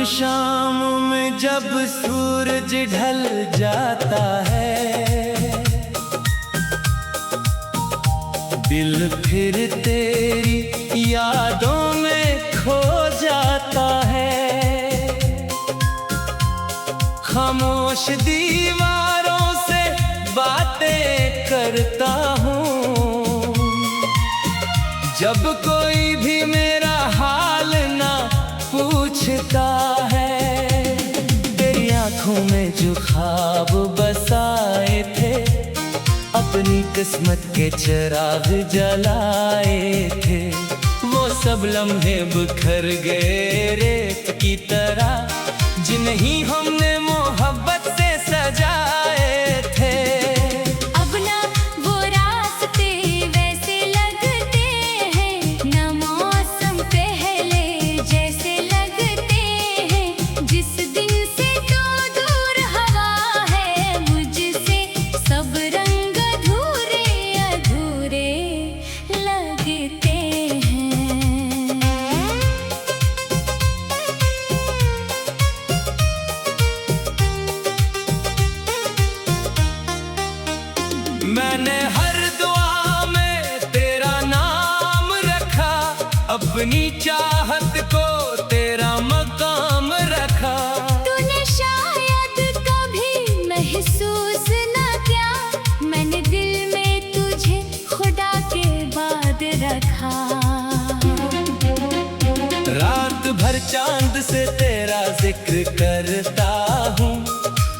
शाम में जब सूरज ढल जाता है, दिल फिर तेरी यादों में खो जाता है। खामोश दीवारों से बातें करता हूँ, जब कोई भी मेरा हाल ना पूछता है। तेरी आंखों में जो ख्वाब बसाए थे, अपनी किस्मत के चिराग जलाए थे, वो सब लम्हे बिखर गए रेत की तरह, जिन्हें हमने मोहब्बत से सजाए थे। अब ना वो रास्ते वैसे लगते हैं, ना मौसम पहले जैसे लगते हैं। जिस दिन से तो दूर हवा है मुझसे, सब रंग अधूरे अधूरे लगते हैं। मैंने हर दुआ में तेरा नाम रखा, अपनी चाहत को तेरा मकाम रखा। तूने शायद कभी महसूस ना किया, मैंने दिल में तुझे खुदा के बाद रखा। रात भर चांद से तेरा जिक्र करता हूँ,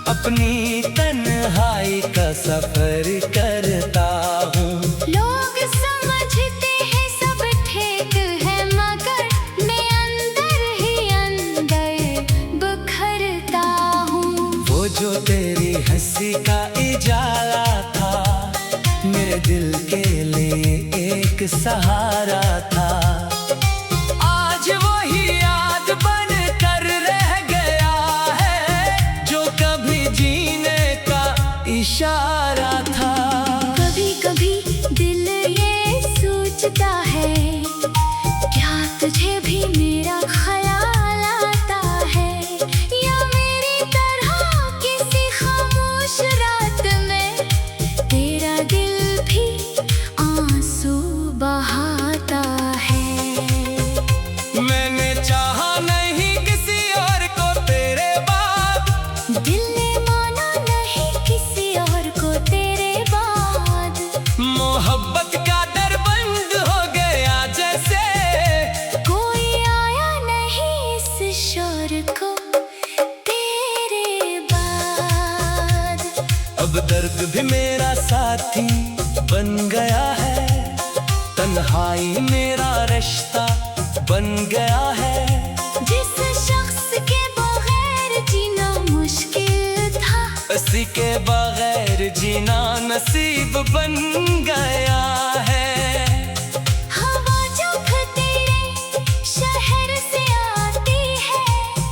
अपनी तन्हाई का सफर करता हूँ। लोग समझते हैं सब ठीक है, मगर मैं अंदर ही अंदर बिखरता हूँ। वो जो तेरी हंसी का इजाला था, मेरे दिल के लिए एक सहारा था। आज वही याद बन कर रह गया है, जो कभी जीने का इशारा था। कभी कभी दिल ये सोचता है, क्या तुझे भी मेरा ख्याल आता है, या मेरी तरह किसी खामोश रात में तेरा दिल भी आंसू बहाता है। मैंने चाहा नहीं किसी और को तेरे बाद, दिल ने माना नहीं किसी और को तेरे बाद। मोहब्बत का दर बंद हो गया जैसे, कोई आया नहीं इस शोर को तेरे बाद। अब दर्द भी मेरा साथी बन गया है, तन्हाई मेरा रिश्ता बन गया है। जिस शख्स के बगैर जीना मुश्किल था, उसी के बगैर जीना नसीब बन गया है। हवा जब तेरे शहर से आती है,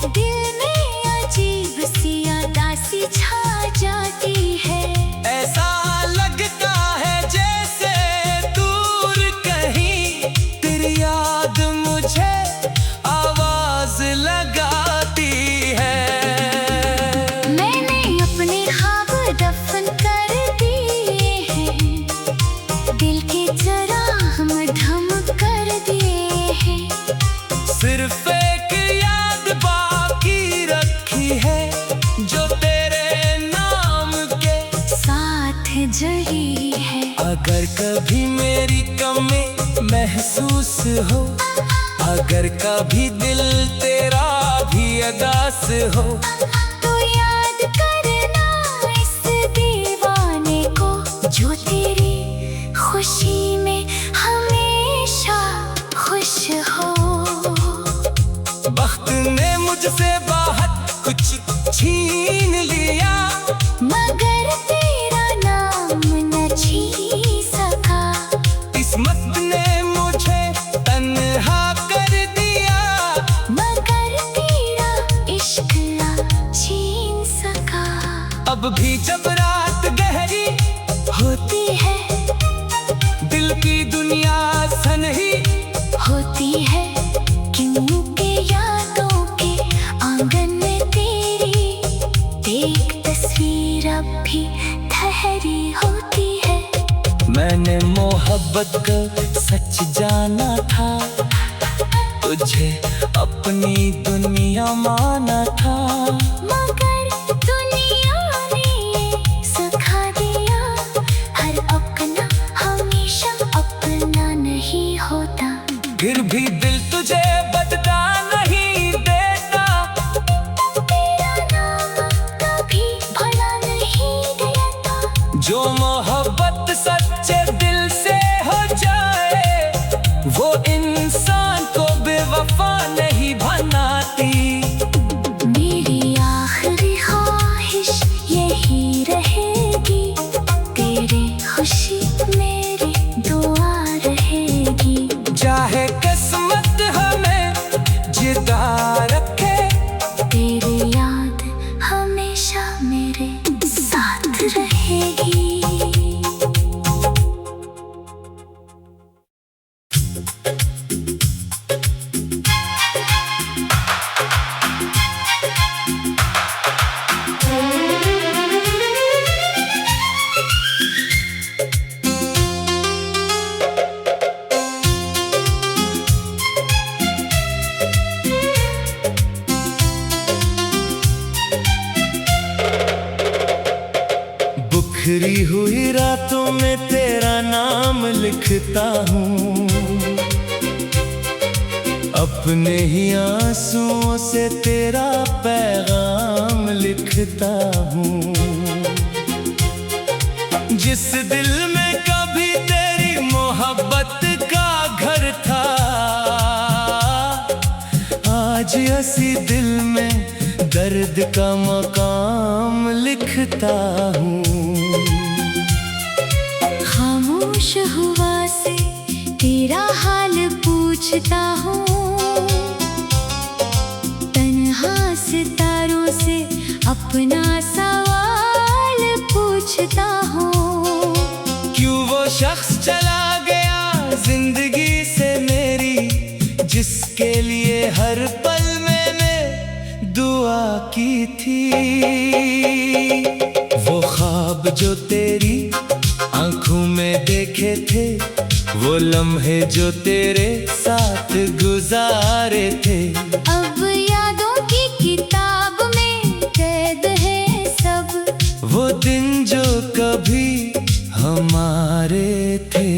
दिल में अजीब सी उदासी छा जाती है। ऐसा लगता है जैसे दूर कहीं तेरी याद मुझे आवाज लगाती है। मैंने अपने ख्वाब दफन कर दिए हैं, दिल के चिराग मधम कर दिए हैं। सिर्फ एक याद बाकी रखी है, जो तेरे नाम के साथ जड़ी है। अगर कभी मेरी कमी महसूस हो, अगर कभी दिल तेरा भी अदास हो, तो याद करना इस दीवाने को, जो तेरी खुशी में हमेशा खुश हो। वक्त ने मुझसे बहुत कुछ छीन लिया, मगर तेरा नाम न छीन सका। किस्मत ने मुझे तन्हा कर दिया, मगर तेरा इश्क न छीन सका। अब भी जब रात गहरी होती है दिल की दुनिया सनही होती है, क्यों के यादों के आंगन मोहब्बत को सच जाना था, तुझे अपनी दुनिया माना था। मगर दुनिया ने सिखा दिया, हर अपना हमेशा अपना नहीं होता। फिर भी दिल तुझे बदला नहीं देता, तेरा नाम कभी भुला नहीं देता। जो मोहब्बत सच्चे दिल से हो जाए, वो इंसान को बेवफा नहीं बनाती। मेरी आखिरी ख्वाहिश यही रहेगी, तेरी खुशी मेरी दुआ रहेगी। चाहे किस्मत हमें जिदा रखे, तेरी याद हमेशा मेरे साथ रहेगी। बिखरी हुई रातों में तेरा नाम लिखता हूँ, अपने ही आंसुओं से तेरा पैगाम लिखता हूँ। जिस दिल में कभी तेरी मोहब्बत का घर था, आज इसी दिल में दर्द का मकाम लिखता हूँ। खामोश हुआ से तेरा हाल पूछता हूँ, तन्हा सितारों से अपना सवाल पूछता हूँ। क्यों वो शख्स चला गया जिंदगी से मेरी, जिसके लिए हर पल मैंने दुआ की थी। वो ख्वाब जो तेरी आंखों में देखे थे, वो लम्हे जो तेरे साथ गुजारे थे, अब यादों की किताब में कैद है सब। वो दिन जो कभी हमारे थे।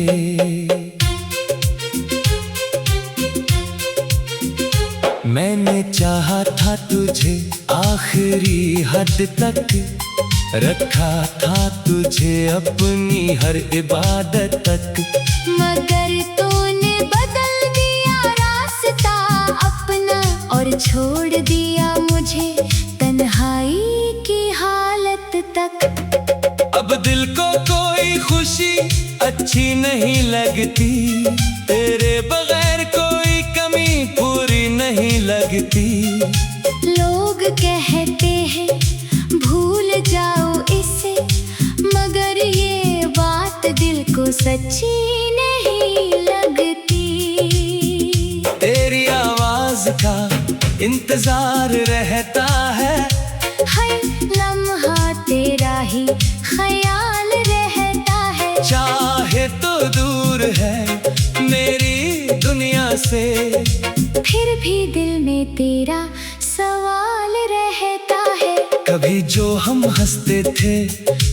मैंने चाहा था तुझे आखिरी हद तक, रखा था तुझे अपनी हर इबादत तक। मगर तूने बदल दिया रास्ता अपना, और छोड़ दिया मुझे तन्हाई की हालत तक। अब दिल को कोई खुशी अच्छी नहीं लगती, तेरे बगैर कोई कमी पूरी नहीं लगती। लोग कहते हैं भूल जाओ इसे, मगर ये बात दिल को सच्ची नहीं लगती। तेरी आवाज का इंतजार रहता है, हर लम्हा तेरा ही ख्याल रहता है। चाहे तो दूर है मेरी दुनिया से, फिर भी दिल में तेरा सवाल रहता है। कभी जो हम हंसते थे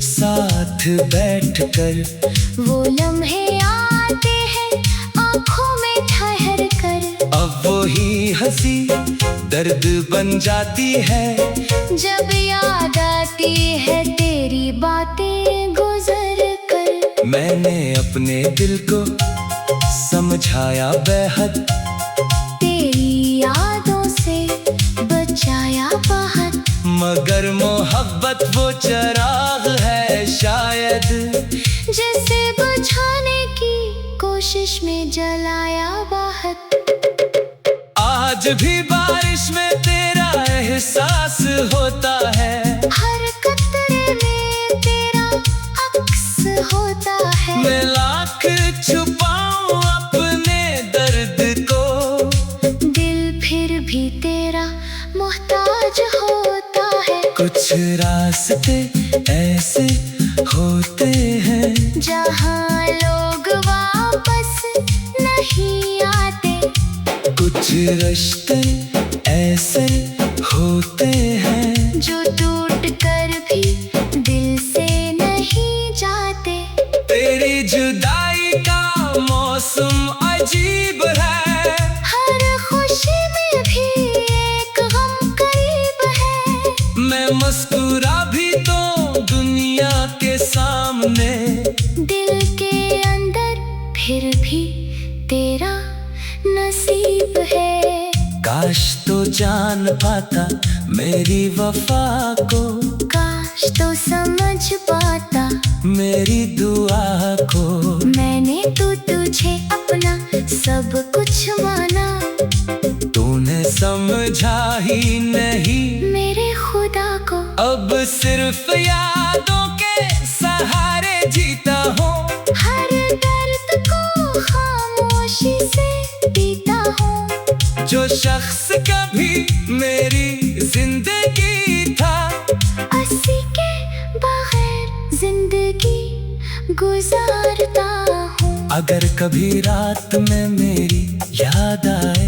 साथ बैठकर, वो लम्हे आते हैं आँखों में ठहर कर। अब वही हंसी दर्द बन जाती है, जब याद आती है तेरी बातें गुजर कर। मैंने अपने दिल को समझाया बेहद, तेरी यादों से बचाया बहुत। मगर मोहब्बत वो चिराग है शायद, जिसे बुझाने की कोशिश में जलाया बहुत। आज भी बारिश में तेरा एहसास होता है, हर कतरे में तेरा अक्स होता है। मैं लाख छुपाऊं अपने दर्द को, दिल फिर भी तेरा मोहताज होता है। कुछ रास्ते ऐसे होते हैं जहाँ लोग कुछ रिश्ते ऐसे होते हैं जो टूट कर भी दिल से नहीं जाते। तेरी जुदाई का मौसम अजीब है, हर खुशी में भी एक गम करीब है। मैं मुस्कुरा भी तो दुनिया के सामने, दिल के अंदर फिर भी तेरा नसीब है। काश तो जान पाता मेरी वफा को, काश तो समझ पाता मेरी दुआ को। मैंने तो तुझे अपना सब कुछ माना, तूने समझा ही नहीं मेरे खुदा को। अब सिर्फ यादों के सहारे जीता हूँ, हर दर्द को खामोशी से पीता हूँ। जो शख्स कभी मेरी जिंदगी था, उसी के बगैर जिंदगी गुजारता हूँ। अगर कभी रात में मेरी याद आए,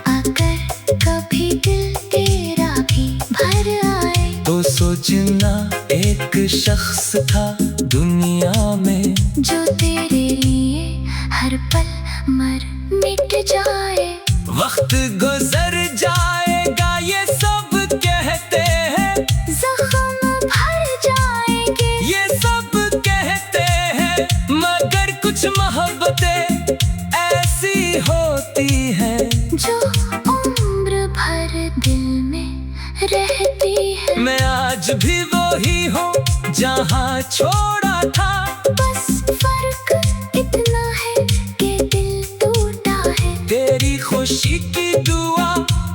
अगर कभी दिल तेरा भी भर आए, तो सोचना एक शख्स था दुनिया में, जो तेरे लिए हर पल मर मिट जाए। वक्त गुजर जाएगा ये सब कहते हैं, जख्म भर जाएंगे ये सब कहते हैं, मगर कुछ मोहब्बतें ऐसी होती हैं जो उम्र भर दिल में रहती है। मैं आज भी वही हूँ जहाँ छोड़ा था, बस फर्क इतना है कि दिल टूटा है। तेरी खुशी की दुआ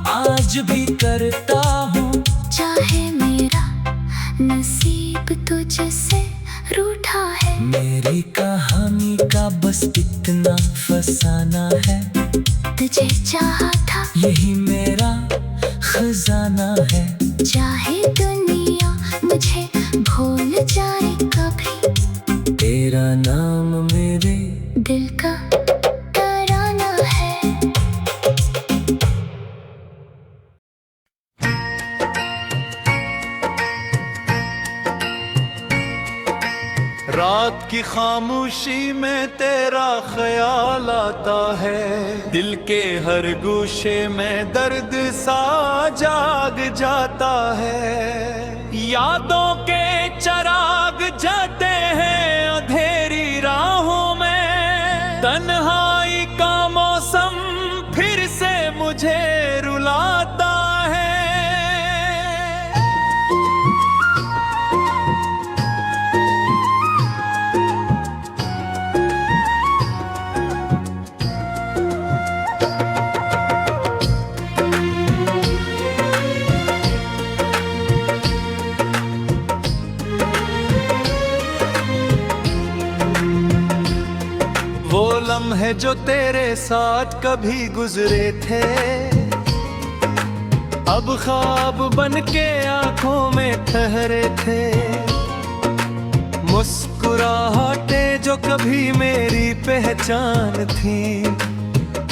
आज भी करता हूँ, चाहे मेरा नसीब तुझसे रूठा है। मेरी कहानी का बस इतना फसाना है, तुझे चाहा था यही मेरा खजाना है। चाहे दुनिया मुझे भूल जाए कभी, तेरा नाम मेरे दिल का तराना है। रात की खामोशी में तेरा ख्याल आता है, दिल के हर गोशे में दर्द सा जाग जाता है। यादों के चराग जाते हैं अंधेरी राहों में, तन्हाई का मौसम फिर से मुझे रुलाता है। वो लम्हे जो तेरे साथ कभी गुजरे थे, अब ख्वाब बन के आंखों में ठहरे थे। मुस्कुराहटें जो कभी मेरी पहचान थी,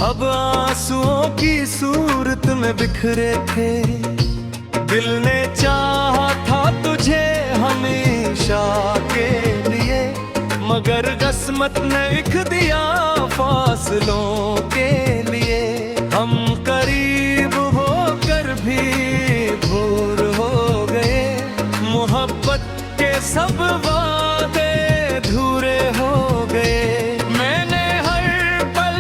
अब आंसुओं की सूरत में बिखरे थे। दिल ने चाहा था तुझे हमेशा के लिए, मगर किस्मत ने लिख दिया फासलों के लिए। हम करीब होकर भी दूर हो गए, मोहब्बत के सब वादे अधूरे हो गए। मैंने हर पल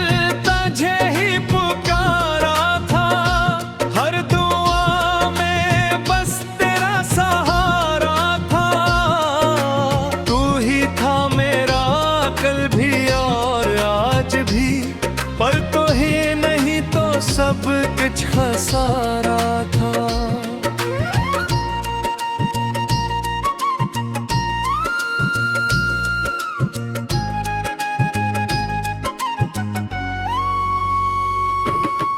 तुझे ही पुकारा था, हर दुआ में बस तेरा सहारा था। तू ही था मेरा कल भी और आज भी, पर तो ही नहीं तो सब कुछ खसारा था।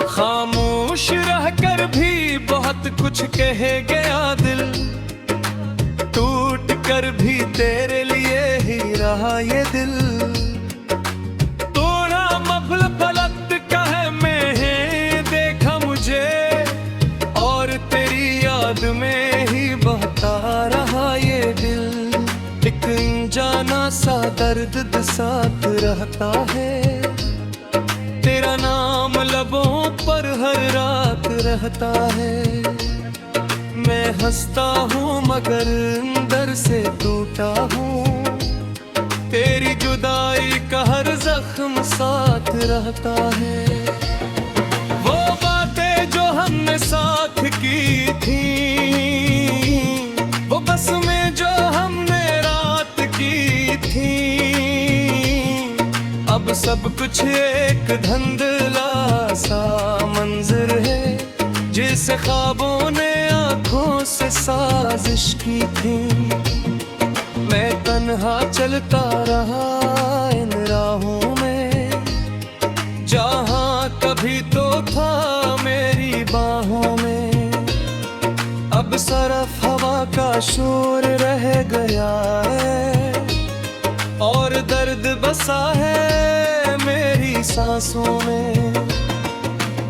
खामोश रहकर भी बहुत कुछ कह गया दिल, टूट कर भी तेरे लिए ही रहा ये दिल। तोड़ा मफल फलक का है मैं दर्द साथ रहता है, तेरा नाम लबों पर हर रात रहता है। मैं हंसता हूँ मगर अंदर से टूटा हूँ, तेरी जुदाई का हर जख्म साथ रहता है। वो बातें जो हमने साथ की थी, वो बस में जो हमने रात की थी, अब सब कुछ एक धुंधला सा मंजर है, जिस ख्वाबों ने आंखों से साजिश की थी। मैं तन्हा चलता रहा इन राहों में, जहां कभी तो था मेरी बाहों में। अब सरफ हवा का शोर रह गया है, और दर्द बसा है मेरी सांसों में।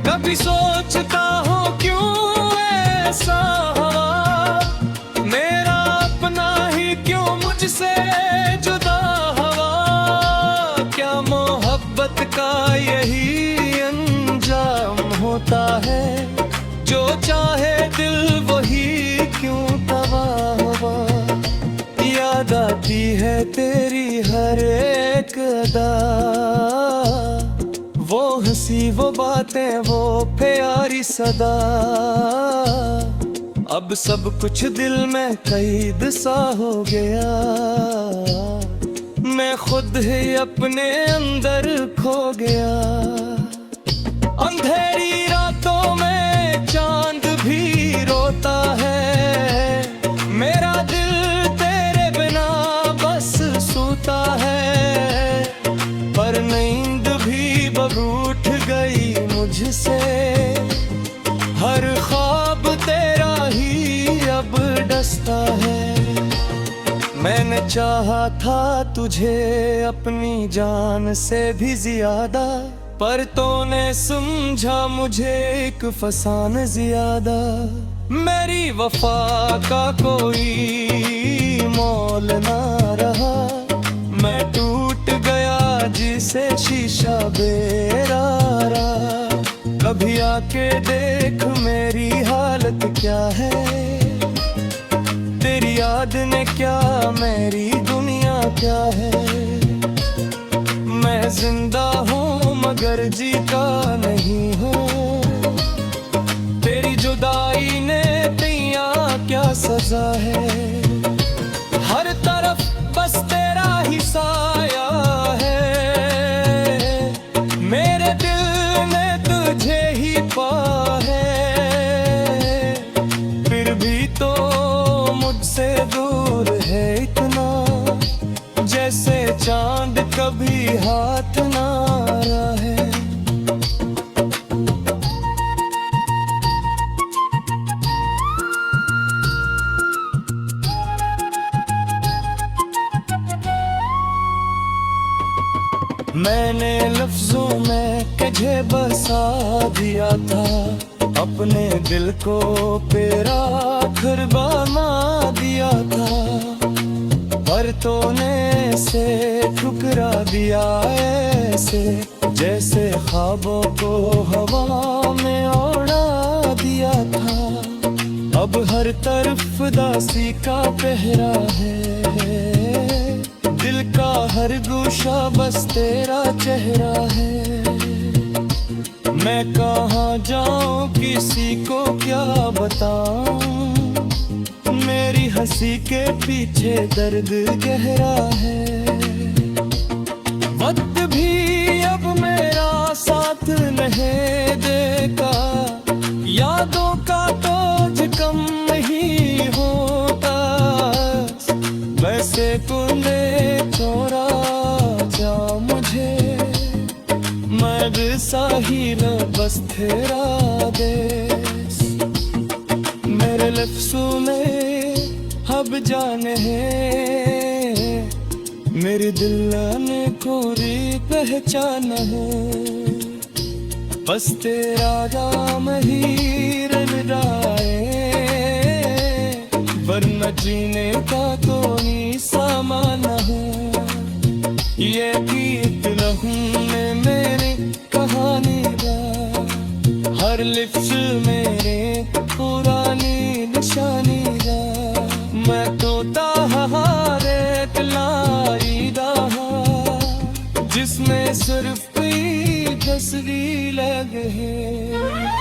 कभी सोचता हूँ क्यों ऐसा हुआ, मेरा अपना ही क्यों मुझसे जुदा हुआ। क्या मोहब्बत का यही अंजाम होता है, जो चाहे दिल वही क्यों तबाह हुआ। याद आती है तेरी हर एक अदा, वो हंसी वो बातें वो प्यारी सदा। अब सब कुछ दिल में कैद सा हो गया, मैं खुद ही अपने अंदर खो गया। अंधेरी रातों में चांद भी रोता है, मेरा दिल तेरे बिना बस सोता है। पर नींद भी बरूठ गई मुझसे, हर ख्वाब तेरा ही अब डसता है। मैंने चाहा था तुझे अपनी जान से भी ज्यादा, पर तूने समझा मुझे एक फसान ज्यादा। मेरी वफा का कोई मोल ना रहा, मैं टूट गया जिसे शीशा बेरारा। कभी आके देख मेरी हालत क्या है, तेरी याद ने क्या मेरी दुनिया क्या है। मैं जिंदा हूँ मगर जीता नहीं हूँ, तेरी जुदाई ने दिया क्या सजा है। हर तरफ बस तेरा ही साया है, मेरे दिल ने तुझे ही पा है। फिर भी तो मुझसे दूर है इतना, जैसे चांद कभी हाथ ना रहे। मैंने लफ्जों में तुझे बसा दिया था, अपने दिल को तेरा घर बना दिया था। पर तूने से ठुकरा दिया ऐसे, जैसे ख्वाबों को हवा में उड़ा दिया था। अब हर तरफ दासी का पहरा है, दिल का हर गोशा बस तेरा चेहरा है। मैं कहाँ जाऊँ किसी को क्या बताऊँ, मेरी हंसी के पीछे दर्द गहरा है। वक्त भी अब मेरा साथ नहीं देता, यादों का बोझ कम नहीं होता। वैसे तूने छोड़ा जा मुझे, मैं सा ही न बस तेरा देश। मेरे लफ्ज़ों में अब जाने है, मेरे दिल ने कोरी पहचान है। बस तेरा नाम ही रंगाए, वरना जीने का कोई सामान है। ये गीत लहू में मेरे कहानी दा, हर लिफ्ट मेरे पुरानी निशानी दा। मैं तोता हारे तलाई दा, जिसमें सिर्फ कोई तस्वीर लगे है।